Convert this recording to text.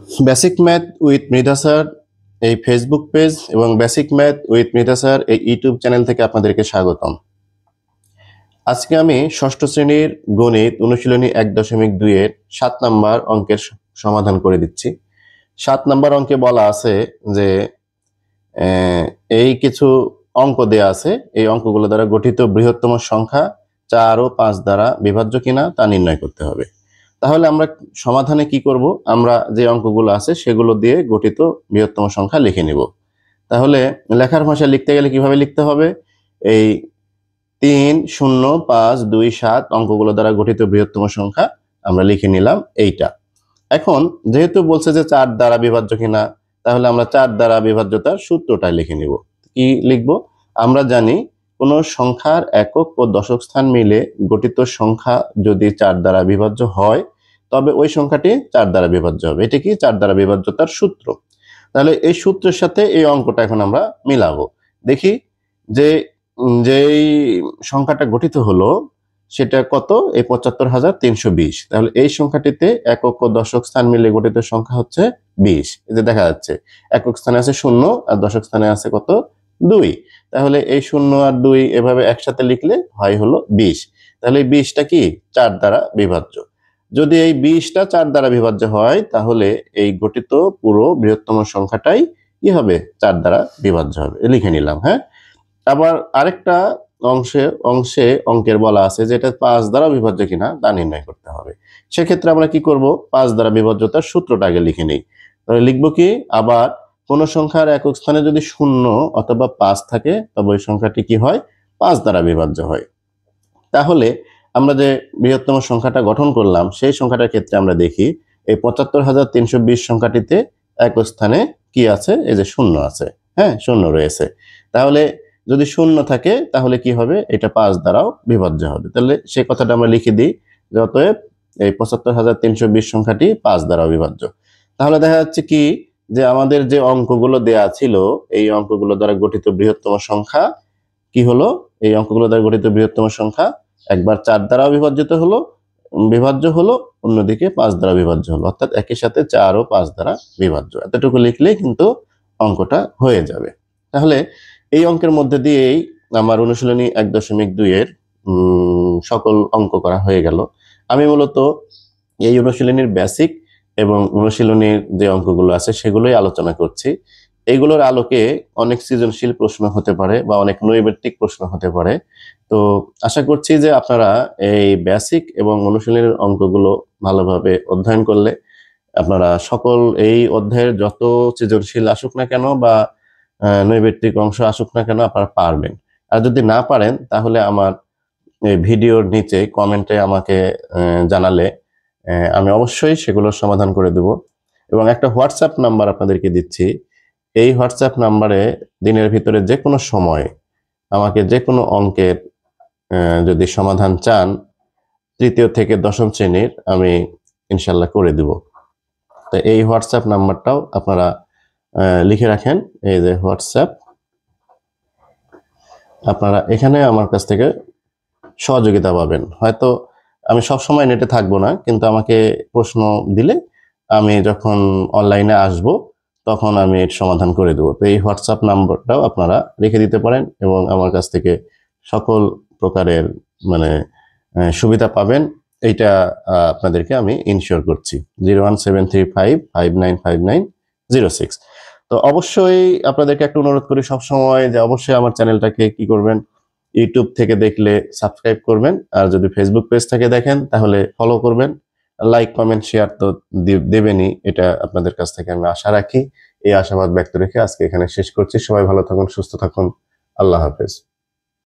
Basic math with Mridha sir এই Facebook page এবং basic math with Mridha sir এই YouTube channel থেকে আপনাদেরকে স্বাগতম। আজকে আমি ষষ্ঠ শ্রেণীর গণিত অনুশীলনী 1.2 এর 7 নম্বর অঙ্কের সমাধান করে দিচ্ছি। 7 নম্বর অঙ্কে বলা আছে যে এই কিছু অঙ্ক দেয়া আছে, এই অঙ্কগুলো দ্বারা গঠিত বৃহত্তম সংখ্যা 4 ও 5 দ্বারা বিভাজ্য কিনা তা নির্ণয় করতে হবে। তাহলে আমরা সমাধানে কি করব, আমরা যে অঙ্কগুলো আছে সেগুলো দিয়ে গঠিত বৃহত্তম সংখ্যা লিখে নিব। তাহলে লেখার ভাষা লিখতে গেলে কিভাবে লিখতে হবে, এই 3 0 5 2 7 অঙ্কগুলো দ্বারা গঠিত বৃহত্তম সংখ্যা আমরা লিখে নিলাম এইটা। এখন যেহেতু বলছে যে 4 দ্বারা বিভাজ্য কিনা, তাহলে আমরা 4 দ্বারা বিভাজ্যতার সূত্রটা লিখে নিব। কি লিখব, আমরা জানি কোন সংখ্যার একক ও দশক স্থান মিলে গঠিত সংখ্যা যদি 4 দ্বারা বিভাজ্য হয় তবে ওই সংখ্যাটি 4 দ্বারা বিভাজ্য হবে। এটা কি 4 দ্বারা বিভাজ্যতার সূত্র। তাহলে এই সূত্রের সাথে এই অঙ্কটা এখন আমরা মিলাবো। দেখি যে যেই সংখ্যাটা গঠিত হলো সেটা কত, এই ৭৫,৩২০। তাহলে এই সংখ্যাটিতে একক ও দশক স্থান মিলে গঠিত সংখ্যা হচ্ছে 20। এই যে দেখা যাচ্ছে একক স্থানে আছে 0 আর দশক স্থানে আছে কত, 2। তাহলে এই 0 আর 2 এভাবে একসাথে লিখলে হয় হলো 20। তাহলে এই 20টা কি 4 দ্বারা বিভাজ্য। যদি এই 20টা 4 দ্বারা বিভাজ্য হয় তাহলে এই গঠিত পুরো বৃহত্তম সংখ্যাটাই কি হবে, 4 দ্বারা বিভাজ্য হবে। লিখে নিলাম। হ্যাঁ, আবার আরেকটা অঙ্কের বলা আছে যে এটা 5 দ্বারা বিভাজ্য কিনা তা নির্ণয় করতে হবে। সেক্ষেত্রে আমরা কি করব, 5 দ্বারা বিভাজ্যতার সূত্রটা আগে লিখে নিই। তাহলে লিখবো কি, আবার কোন সংখ্যার একক স্থানে যদি 0 অথবা 5 থাকে তবে ওই সংখ্যাটি কি হয়, 5 দ্বারা বিভাজ্য হয়। তাহলে আমরা যে বৃহত্তম সংখ্যাটা গঠন করলাম সেই সংখ্যাটার ক্ষেত্রে আমরা দেখি এই ৭৫,৩২০ সংখ্যাটিতে একক স্থানে কি আছে, এই যে 0 আছে। হ্যাঁ, 0 রয়েছে। তাহলে যদি 0 থাকে তাহলে কি হবে, এটা 5 দ্বারাও বিভাজ্য হবে। তাহলে সেই কথাটা আমরা লিখে দিই যে অতএব এই ৭৫,৩২০ সংখ্যাটি 5 দ্বারা বিভাজ্য। তাহলে দেখা যাচ্ছে কি যে আমাদের যে অঙ্কগুলো দেয়া ছিল এই অঙ্কগুলো দ্বারা গঠিত বৃহত্তম সংখ্যা কি হলো, এই অঙ্কগুলো দ্বারা গঠিত বৃহত্তম সংখ্যা একবার 4 দ্বারা বিভাজ্য হলো, অন্যদিকে 5 দ্বারা বিভাজ্য হলো, অর্থাৎ একই সাথে 4 ও 5 দ্বারা বিভাজ্য। এতটুকু লিখলেই কিন্তু অঙ্কটা হয়ে যাবে। তাহলে এই অঙ্কের মধ্যে দিয়েই আমার অনুশীলনী 1.2 এর সকল অঙ্ক করা হয়ে গেল। আমি মূলত এই অনুশীলনীর বেসিক এবং অনুশীলনীর যে অঙ্কগুলো আছে সেগুলোই আলোচনা করছি। এইগুলোর আলোকে অনেক সৃজনশীল প্রশ্ন হতে পারে বা অনেক নৈর্ব্যক্তিক প্রশ্ন হতে পারে। তো আশা করছি যে আপনারা এই বেসিক এবং অনুশীলনের অঙ্কগুলো ভালোভাবে অধ্যয়ন করলে আপনারা সকল এই অধ্যায়ের যত সৃজনশীল আসুক না কেন বা নৈর্ব্যক্তিক অংশ আসুক না কেন আপনারা পারবেন। আর যদি না পারেন তাহলে আমার এই ভিডিওর নিচে কমেন্টে আমাকে জানালে আমি অবশ্যই সেগুলোর সমাধান করে দেব। এবং একটা হোয়াটসঅ্যাপ নাম্বার আপনাদেরকে দিচ্ছি, এই হোয়াটসঅ্যাপ নাম্বারে দিনের ভিতরে যে কোনো সময় আমাকে যে কোনো অঙ্কের যদি সমাধান চান তৃতীয় থেকে দশম শ্রেণীর, আমি ইনশাল্লাহ করে দেব। তো এই হোয়াটসঅ্যাপ নাম্বারটাও আপনারা লিখে রাখেন। এই যে হোয়াটসঅ্যাপ, আপনারা এখানে আমার কাছ থেকে সহযোগিতা পাবেন। হয়তো আমি সব সময় নেটে থাকবো না, কিন্তু আমাকে প্রশ্ন দিলে আমি যখন অনলাইনে আসব তখন আমি এর সমাধান করে দেবো। তো এই হোয়াটসঅ্যাপ নাম্বারটাও আপনারা রেখে দিতে পারেন এবং আমার কাছ থেকে সকল প্রকারের সুবিধা পাবেন, এইটা আপনাদেরকে আমি ইনশিওর করছি। 01735595906। তো অবশ্যই আপনাদেরকে একটা অনুরোধ করি সবসময় যে অবশ্যই আমার চ্যানেলটাকে কি করবেন, ইউটিউব থেকে দেখলে সাবস্ক্রাইব করবেন, আর যদি ফেসবুক পেজ থেকে দেখেন তাহলে ফলো করবেন। লাইক কমেন্ট শেয়ার তো দেবেনই, এটা আপনাদের কাছ থেকে আমি আশা রাখি। এই আশাবাদ ব্যক্ত রেখে আজকে এখানে শেষ করছি। সবাই ভালো থাকুন, সুস্থ থাকুন। আল্লাহ হাফেজ।